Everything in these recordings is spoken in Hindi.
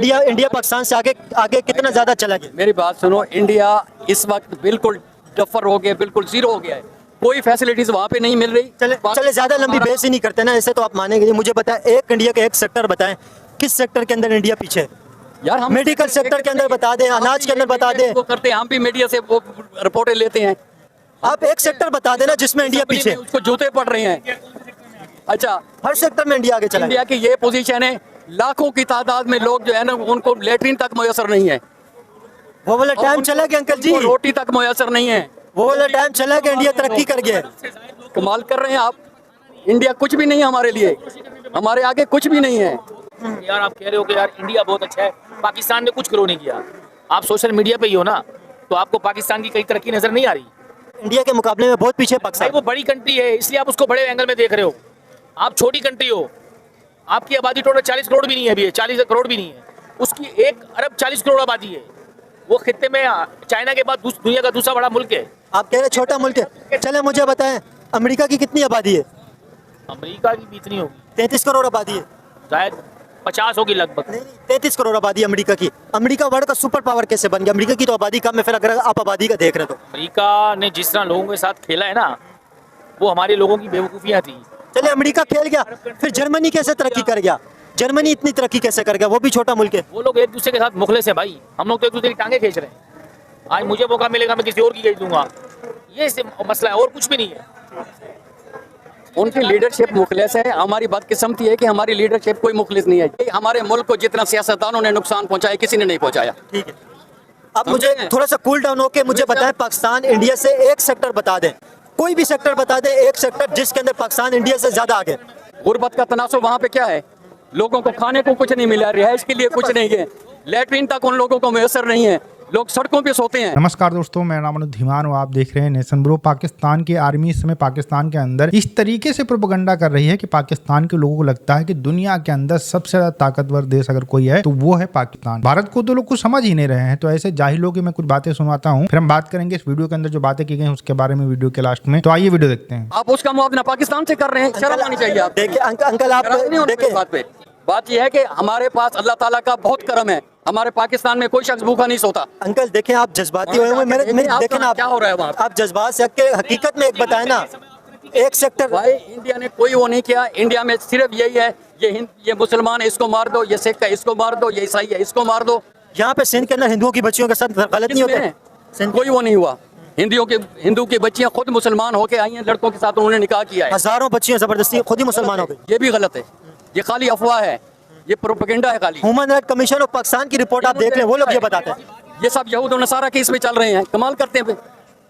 इंडिया इंडिया पाकिस्तान से आगे आगे कितना ज्यादा चला गया? मेरी बात सुनो, इंडिया इस वक्त बिल्कुल डफर हो गया, बिल्कुल जीरो हो गया है। कोई फैसिलिटीज वहाँ पे नहीं मिल रही। चले ज्यादा लंबी बहस ही नहीं करते ना, ऐसे तो आप मानेंगे नहीं। मुझे बताएं, एक इंडिया का एक सेक्टर बताएं, किस सेक्टर के अंदर इंडिया पीछे है? यार हम मेडिकल सेक्टर के अंदर बता दें, अनाज के अंदर बता दें। वो करते हैं, हम भी मीडिया से वो रिपोर्टें लेते हैं। आप एक सेक्टर बता देना जिसमें इंडिया पीछे है। उसको जूते पड़ रहे हैं। अच्छा, हर सेक्टर में इंडिया आगे चला इंडिया की ये पोजीशन है, लाखों की तादाद में लोग जो है ना, उनको लेटरिन तक मुयसर नहीं है। वो वाला टाइम चला गया अंकल जी, रोटी तक मुयसर नहीं है। वो वाला टाइम चला गया, इंडिया तरक्की कर गया। कमाल कर रहे हैं आप। इंडिया कुछ भी नहीं है हमारे लिए, हमारे आगे कुछ भी नहीं है। यार आप कह रहे हो कि यार इंडिया बहुत अच्छा है, पाकिस्तान ने कुछ करो नहीं किया। आप सोशल मीडिया पे ही हो ना, तो आपको पाकिस्तान की कई तरक्की नजर नहीं आ रही? इंडिया के मुकाबले में बहुत पीछे भाई पाकिस्तान। वो बड़ी कंट्री है, इसलिए आप उसको बड़े एंगल में देख रहे हो। आप छोटी कंट्री हो, आपकी आबादी टोटल 40 करोड़ भी नहीं है, अभी 40 करोड़ भी नहीं है। उसकी 1 अरब 40 करोड़ आबादी है। वो खित्ते में चाइना के बाद दुनिया का दूसरा बड़ा मुल्क है। आप कह रहे छोटा मुल्क है, चले मुझे बताएं अमेरिका की कितनी आबादी है? अमेरिका की भी इतनी होगी, 33 करोड़ आबादी है। शायद 50 होगी लगभग। नहीं 33 करोड़ आबादी अमेरिका की। अमेरिका वर्ल्ड का सुपर पावर कैसे बन गया? अमेरिका की तो आबादी कम है, फिर अगर आप आबादी का देख रहे तो। अमेरिका ने जिस तरह लोगों के साथ खेला है ना, वो हमारे लोगों की बेवकूफ़ियाँ थी। चले अमेरिका खेल गया, फिर जर्मनी कैसे तरक्की कर गया? जर्मनी इतनी तरक्की कैसे कर गया? वो भी छोटा मुल्क है। वो लोग एक दूसरे के साथ मुखलिस है भाई, हम लोग तो एक दूसरे की टांगे खींच रहे हैं। आज मुझे मौका मिलेगा, मैं किसी और की खींच दूंगा, ये मसला है और कुछ भी नहीं है। उनकी लीडरशिप मुखलिस है। हमारी बदकिस्मती है कि हमारी लीडरशिप कोई मुखलिस नहीं है। हमारे मुल्क को जितना सियासतदानों ने नुकसान पहुंचाया, किसी ने नहीं पहुंचाया। ठीक है, अब मुझे थोड़ा सा कूल डाउन होके मुझे बताएं, पाकिस्तान इंडिया से एक सेक्टर बता दें, कोई भी सेक्टर बता दें, एक सेक्टर जिसके अंदर पाकिस्तान इंडिया से ज्यादा आगे। गुर्बत का तनासुब वहाँ पे क्या है? लोगों को खाने को कुछ नहीं मिला, रिहाइश के लिए कुछ नहीं है, लेटरिन तक उन लोगों को मैसर नहीं है, लोग सड़कों पे सोते हैं। नमस्कार दोस्तों, मेरा नाम अनुज धीमान हूँ। आप देख रहे हैं नेशन ब्रो। पाकिस्तान की आर्मी इस समय पाकिस्तान के अंदर इस तरीके से प्रोपेगेंडा कर रही है कि पाकिस्तान के लोगों को लगता है कि दुनिया के अंदर सबसे ज्यादा ताकतवर देश अगर कोई है तो वो है पाकिस्तान। भारत को तो लोग कुछ समझ ही नहीं रहे हैं। तो ऐसे जाहिलों की मैं कुछ बातें सुनाता हूँ, फिर हम बात करेंगे इस वीडियो के अंदर जो बातें की गई उसके बारे में वीडियो के लास्ट में। तो आइए वीडियो देखते हैं। आप उसका मुआवजा पाकिस्तान से कर रहे हैं, शर्म आनी चाहिए आप। देखिए अंकल आप देखिए, बात यह है कि हमारे पास अल्लाह ताला का बहुत करम है। हमारे पाकिस्तान में कोई शख्स भूखा नहीं सोता। अंकल देखें आप जज्बाती हुए हैं, मेरे देखें ना क्या हो रहा है वहाँ? आप जज्बात से हकीकत में एक बताएं ना, एक सेक्टर। भाई इंडिया ने कोई वो नहीं किया। इंडिया में सिर्फ यही है, ये मुसलमान है इसको मार दो, ये सिख है इसको मार दो, ये ईसाई है इसको मार दो। यहाँ पे सिंध के अंदर हिंदुओं की बच्चियों के साथ गलत नहीं होता? कोई वो नहीं हुआ। हिंदू की बच्चियां खुद मुसलमान होके आई हैं, लड़कों के साथ उन्होंने निकाह किया है। हजारों बच्चियां जबरदस्ती खुद ही मुसलमान हो गई। ये भी गलत है, ये खाली अफवाह है, ये प्रोपेगेंडा है खाली। Human right commission of Pakistan की रिपोर्ट आप देख लें, वो लोग ये बताते हैं। ये सब यहूद और नसारा के इसमें चल रहे हैं, कमाल करते हैं।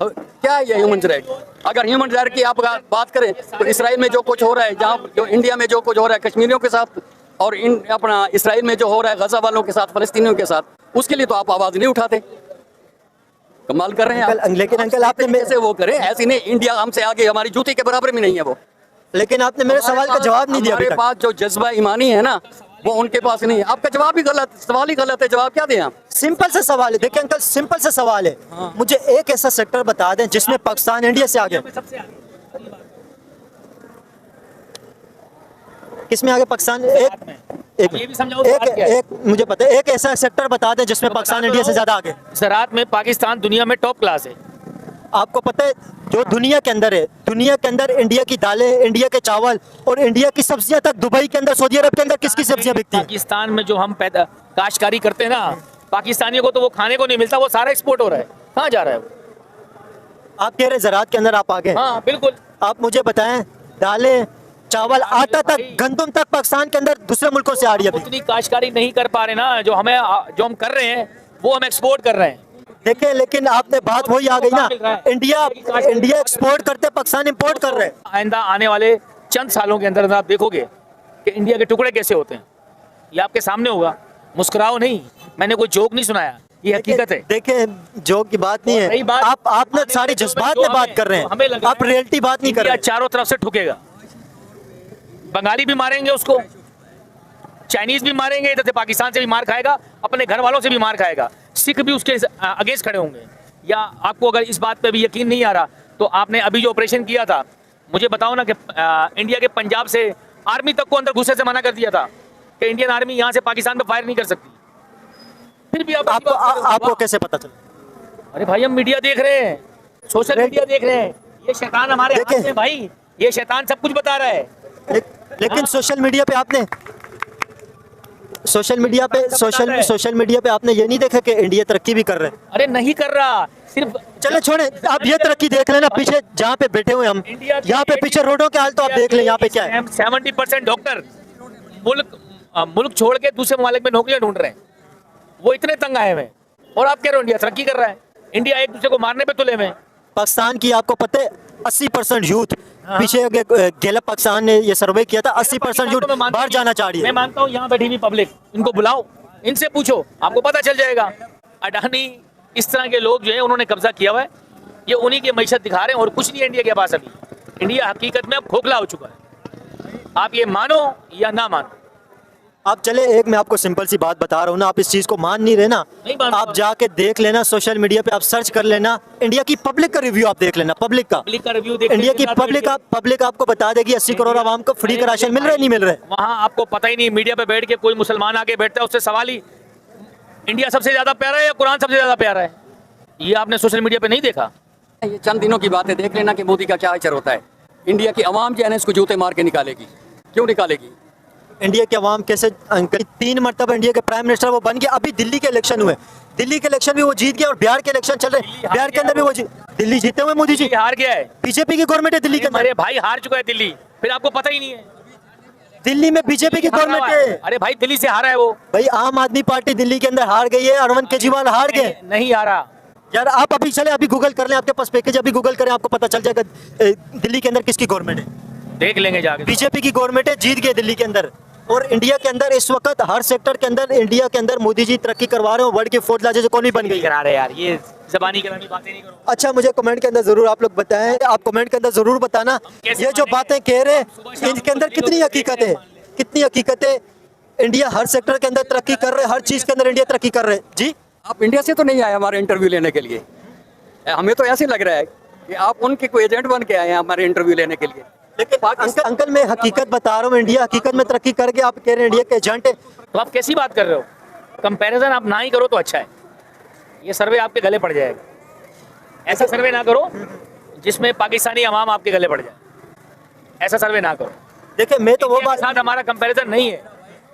क्या है ये ह्यूमन राइट? अगर ह्यूमन राइट की आप बात करें तो इसराइल में जो कुछ हो रहा है, जहाँ जो इंडिया में जो कुछ हो रहा है कश्मीरियों के साथ, और अपना इसराइल में जो हो रहा है गजा वालों के साथ, फलस्तीनियों के साथ, उसके लिए तो आप आवाज नहीं उठाते। कमाल कर रहे हैं। लेकिन अंकल आपने से वो करें ऐसी नहीं, इंडिया हमसे आगे, हमारी जूती के बराबर में नहीं है वो। लेकिन आपने मेरे सवाल का जवाब नहीं दिया। हमारे पास जो जज्बा ईमानी है ना, वो उनके पास नहीं है। आपका जवाब भी गलत, सवाल ही गलत है, जवाब क्या दें आप? सिंपल सा सवाल है, देखिए अंकल सिंपल सा सवाल है। मुझे एक ऐसा सेक्टर बता दें जिसमें पाकिस्तान इंडिया से आगे। किसमें आगे पाकिस्तान? एक मुझे पता है, एक ऐसा सेक्टर बता दें जिसमें पाकिस्तान इंडिया से ज्यादा आगे। ज़राअत में पाकिस्तान दुनिया में टॉप क्लास है। आपको पता है जो दुनिया के अंदर है, दुनिया के अंदर इंडिया की दालें, इंडिया के चावल और इंडिया की सब्जियां तक दुबई के अंदर, सऊदी अरब के अंदर किसकी सब्जियां बिकती हैं? पाकिस्तान में जो हम पैदा काश्तकारी करते हैं ना, पाकिस्तानियों को तो वो खाने को नहीं मिलता, वो सारा एक्सपोर्ट हो रहा है। कहाँ जा रहा है वो? आप कह रहे ज़राअत के अंदर आप आगे। हाँ बिल्कुल। आप मुझे बताएं, दालें, चावल, आटा तक, गंदम तक पाकिस्तान के अंदर दूसरे मुल्कों से आ रही है। उतनी काश्तकारी नहीं कर पा रहे ना, जो हम कर रहे हैं वो हम एक्सपोर्ट कर रहे हैं। देखें, लेकिन आपने बात वही आ गई ना, इंडिया एक्सपोर्ट करते, पाकिस्तान इंपोर्ट कर रहे हैं। आइंदा आने वाले चंद सालों के अंदर आप देखोगे कि इंडिया के टुकड़े कैसे होते हैं, ये आपके सामने होगा। मुस्कुराओ नहीं, मैंने कोई जोक नहीं सुनाया, ये हकीकत है। देखें जोक की बात नहीं है, आप सारी जज्बात में बात कर रहे हैं, आप रियलिटी बात नहीं कर रहे। चारों तरफ से ठुकेगा, बंगाली भी मारेंगे उसको, चाइनीज भी मारेंगे, इधर से पाकिस्तान से भी मार खाएगा, अपने घर वालों से भी मार खाएगा, सिख भी उसके अगेंस्ट खड़े होंगे। या आपको अगर इस बात पे भी यकीन नहीं आ रहा तो आपने अभी जो ऑपरेशन किया था, मुझे बताओ ना कि इंडिया के पंजाब से आर्मी तक को अंदर घुसने से मना कर दिया था कि इंडियन आर्मी यहाँ से पाकिस्तान पे फायर नहीं कर सकती। फिर भी आप आपको आपको कैसे पता चला? अरे भाई हम मीडिया देख रहे हैं, सोशल मीडिया देख रहे हैं, ये शैतान हमारे हाथ देखें। में भाई, ये शैतान सब कुछ बता रहा है। लेकिन सोशल मीडिया पे आपने सोशल मीडिया पे आपने ये नहीं देखा कि इंडिया तरक्की भी कर रहे हैं? अरे नहीं कर रहा, सिर्फ चले छोड़े, आप ये तरक्की देख लेना। पीछे जहाँ पे बैठे हुए हम, यहाँ पे पीछे रोडों के हाल तो आप देख लें, यहाँ पे क्या है। 70% डॉक्टर मुल्क छोड़ के दूसरे ममालिक में नौकरियां ढूंढ रहे हैं, वो इतने तंग आए हुए हैं। और आप कह रहे हो इंडिया तरक्की कर रहा है? इंडिया एक दूसरे को मारने पे तुले हुए हैं। पाकिस्तान की आपको पता है 80% यूथ, पीछे गैलप पाकिस्तान ने ये सर्वे किया था, 80% यूथ बाहर जाना चाह रही मैं है। मानता हूँ यहाँ बैठी हुई पब्लिक, इनको बुलाओ, इनसे पूछो, आपको पता चल जाएगा। अडानी इस तरह के लोग जो है उन्होंने कब्जा किया हुआ है, ये उन्हीं की मैशत दिखा रहे हैं और कुछ नहीं है इंडिया के पास अभी। इंडिया हकीकत में अब खोखला हो चुका है, आप ये मानो या ना मानो। आप चले, एक मैं आपको सिंपल सी बात बता रहा हूँ ना, आप इस चीज को मान नहीं रहे ना, नहीं मान रहा। आप जाके देख लेना, सोशल मीडिया पे आप सर्च कर लेना, इंडिया की पब्लिक का रिव्यू आप देख लेना, पब्लिक का रिव्यू इंडिया की पब्लिक आपको बता देगी 80 करोड़ आवाम को फ्री का राशन मिल रहा है, नहीं मिल रहा है। वहाँ आपको पता ही नहीं, मीडिया पे बैठ के कोई मुसलमान आके बैठता है, उससे सवाल ही इंडिया सबसे ज्यादा प्यारा है या कुरान सबसे ज्यादा प्यारा है, ये आपने सोशल मीडिया पे नहीं देखा। ये चंद दिनों की बात है, देख लेना कि मोदी का क्या असर होता है। इंडिया की आवाम जो है ना इसको जूते मार के निकालेगी। क्यों निकालेगी? इंडिया के अवाम कैसे, 3 मरतबा इंडिया के प्राइम मिनिस्टर वो बन गया। अभी दिल्ली के इलेक्शन हुए, दिल्ली के इलेक्शन भी वो जीत गया और बिहार के इलेक्शन चल रहे हैं, बिहार के अंदर भी वो दिल्ली जीते हुए मोदी जी। हार गया है, बीजेपी की गवर्नमेंट है दिल्ली के अंदर। अरे भाई हार चुका है दिल्ली, फिर आपको पता ही नहीं है। दिल्ली में बीजेपी की गवर्नमेंट है। अरे भाई दिल्ली से हारा है वो। भाई आम आदमी पार्टी दिल्ली के अंदर हार गई है, अरविंद केजरीवाल हार गए। नहीं हारा यार आप अभी चले, अभी गूगल कर लें, आपके पास पैकेज, अभी गूगल करें, आपको पता चल जाएगा दिल्ली के अंदर किसकी गवर्नमेंट है। देख लेंगे जाके। बीजेपी की गवर्नमेंट है, जीत गए दिल्ली के अंदर। और इंडिया के अंदर इस वक्त हर सेक्टर के अंदर इंडिया के अंदर मोदी जी तरक्की करवा रहे हो, वर्ल्ड की 4th लार्जेस्ट इकोनॉमी बन गई। करा रहे यार, ये ज़बानी कलामी बातें नहीं करो। अच्छा मुझे कमेंट के अंदर जरूर आप लोग बताएं, आप कमेंट के अंदर जरूर बताना ये जो बातें कह रहे हैं इनके अंदर कितनी हकीकत है, कितनी हकीकत है। इंडिया हर सेक्टर के अंदर तरक्की कर रहे हैं, हर चीज के अंदर इंडिया तरक्की कर रहे हैं। जी आप इंडिया से तो नहीं आए हमारे इंटरव्यू लेने के लिए, हमें तो ऐसे लग रहा है कि आप उनके कोई एजेंट बन के आए हैं हमारे इंटरव्यू लेने के लिए। लेकिन अंकल मैं हकीकत बता रहा हूँ, इंडिया हकीकत में तरक्की करके आप कह रहे हैं इंडिया के एजेंट है। तो आप कैसी बात कर रहे हो? कंपैरिजन आप ना ही करो तो अच्छा है, ये सर्वे आपके गले पड़ जाएगा। ऐसा सर्वे ना करो जिसमें पाकिस्तानी अवाम आपके गले पड़ जाए, ऐसा सर्वे ना करो। देखिए मैं तो वो इंडिया के बात, साथ हमारा कंपैरिजन नहीं है,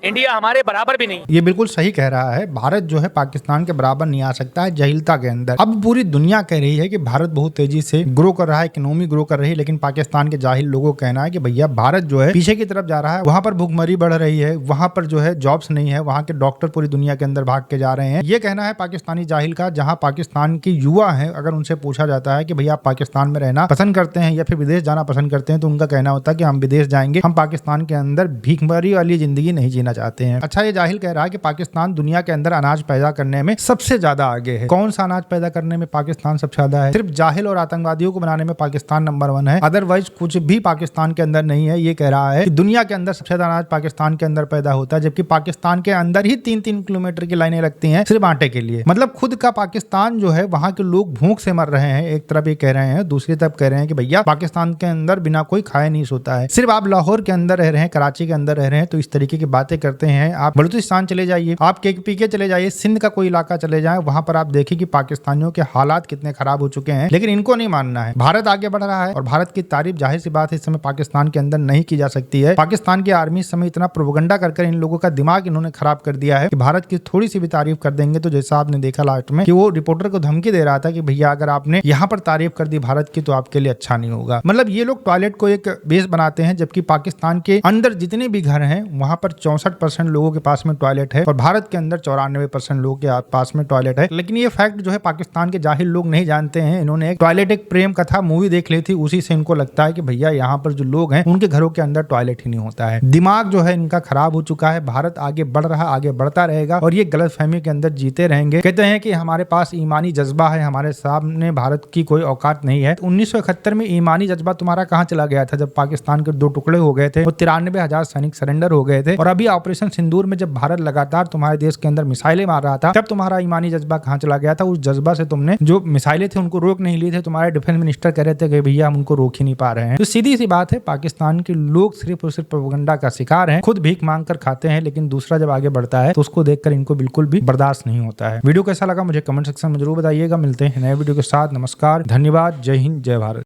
इंडिया हमारे बराबर भी नहीं। ये बिल्कुल सही कह रहा है। भारत जो है पाकिस्तान के बराबर नहीं आ सकता है जहिलता के अंदर। अब पूरी दुनिया कह रही है कि भारत बहुत तेजी से ग्रो कर रहा है, इकोनॉमी ग्रो कर रही है, लेकिन पाकिस्तान के जाहिल लोगों का कहना है कि भैया भारत जो है पीछे की तरफ जा रहा है, वहां पर भूखमरी बढ़ रही है, वहां पर जो है जॉब्स नहीं है, वहां के डॉक्टर पूरी दुनिया के अंदर भाग के जा रहे हैं। ये कहना है पाकिस्तानी जाहिल का। जहाँ पाकिस्तान के युवा है, अगर उनसे पूछा जाता है कि भैया आप पाकिस्तान में रहना पसंद करते हैं या फिर विदेश जाना पसंद करते हैं, तो उनका कहना होता है कि हम विदेश जाएंगे, हम पाकिस्तान के अंदर भीखमरी वाली जिंदगी नहीं जीना चाहते हैं। अच्छा जाहिल कह रहा है कि पाकिस्तान दुनिया के अंदर अनाज पैदा करने में सबसे ज्यादा आगे है। कौन सा अनाज पैदा करने में पाकिस्तान सबसे ज्यादा है? सिर्फ जाहिल और आतंकवादियों को बनाने में पाकिस्तान नंबर 1 है, अदरवाइज कुछ भी पाकिस्तान के अंदर नहीं है। ये कह रहा है कि दुनिया के अंदर सबसे ज्यादा अनाज पाकिस्तान के अंदर पैदा होता है, जबकि पाकिस्तान के अंदर ही 3-3 किलोमीटर की लाइनें लगती हैं सिर्फ आटे के लिए। मतलब खुद का पाकिस्तान जो है, वहां के लोग भूख से मर रहे हैं। एक तरफ ये कह रहे हैं, दूसरी तरफ कह रहे हैं कि भैया पाकिस्तान के अंदर बिना कोई खाए नहीं सोता है। सिर्फ आप लाहौर के अंदर रह रहे हैं, कराची के अंदर रह रहे हैं, तो इस तरीके की बातें करते हैं। आप बलूचिस्तान चले जाइए, आप KPK चले जाइए, सिंध का कोई इलाका चले जाएं, वहां पर आप देखिए कि पाकिस्तानियों के हालात कितने खराब हो चुके हैं। लेकिन इनको नहीं मानना है। भारत आगे बढ़ रहा है और भारत की तारीफ जाहिर सी बात है इस समय पाकिस्तान के अंदर नहीं की जा सकती है। पाकिस्तान की आर्मी इस समय इतना प्रोपेगेंडा कर इन लोगों का दिमाग इन्होंने खराब कर दिया है कि भारत की थोड़ी सी भी तारीफ कर देंगे तो जैसा आपने देखा लास्ट में कि वो रिपोर्टर को धमकी दे रहा था कि भैया अगर आपने यहाँ पर तारीफ कर दी भारत की तो आपके लिए अच्छा नहीं होगा। मतलब ये लोग टॉयलेट को एक बेस बनाते हैं, जबकि पाकिस्तान के अंदर जितने भी घर हैं वहां पर 64% लोगों के पास में टॉयलेट है और भारत के अंदर 94% लोगों के पास में टॉयलेट है। लेकिन ये फैक्ट जो है पाकिस्तान के जाहिल लोग नहीं जानते हैं। इन्होंने एक टॉयलेट एक प्रेम कथा मूवी देख ली थी, उसी से इनको लगता है कि भैया यहाँ पर जो लोग हैं उनके घरों के अंदर टॉयलेट ही नहीं होता है। दिमाग जो है इनका खराब हो चुका है। भारत आगे बढ़ रहा, आगे बढ़ता रहेगा और ये गलतफहमी के अंदर जीते रहेंगे। कहते हैं कि हमारे पास ईमानी जज्बा है, हमारे सामने भारत की कोई औकात नहीं है। 1971 में ईमानी जज्बा तुम्हारा कहाँ चला गया था जब पाकिस्तान के 2 टुकड़े हो गए थे और 93,000 सैनिक सरेंडर हो गए थे और अभी ऑपरेशन सिंदूर में जब भारत लगातार तुम्हारे देश के अंदर मिसाइलें मार रहा था, तब तुम्हारा ईमानी जज्बा कहाँ चला गया था? उस जज्बा से तुमने जो मिसाइलें थे उनको रोक नहीं लिए थे। तुम्हारे डिफेंस मिनिस्टर कह रहे थे कि भैया हम उनको रोक ही नहीं पा रहे हैं। तो सीधी सी बात है, पाकिस्तान के लोग सिर्फ और सिर्फ प्रोपेगेंडा का शिकार हैं, खुद भीख मांग कर खाते हैं, लेकिन दूसरा जब आगे बढ़ता है तो उसको देखकर इनको बिल्कुल भी बर्दाश्त नहीं होता है। वीडियो कैसा लगा मुझे कमेंट सेक्शन में जरूर बताइएगा। मिलते हैं नए वीडियो के साथ। नमस्कार, धन्यवाद, जय हिंद, जय भारत।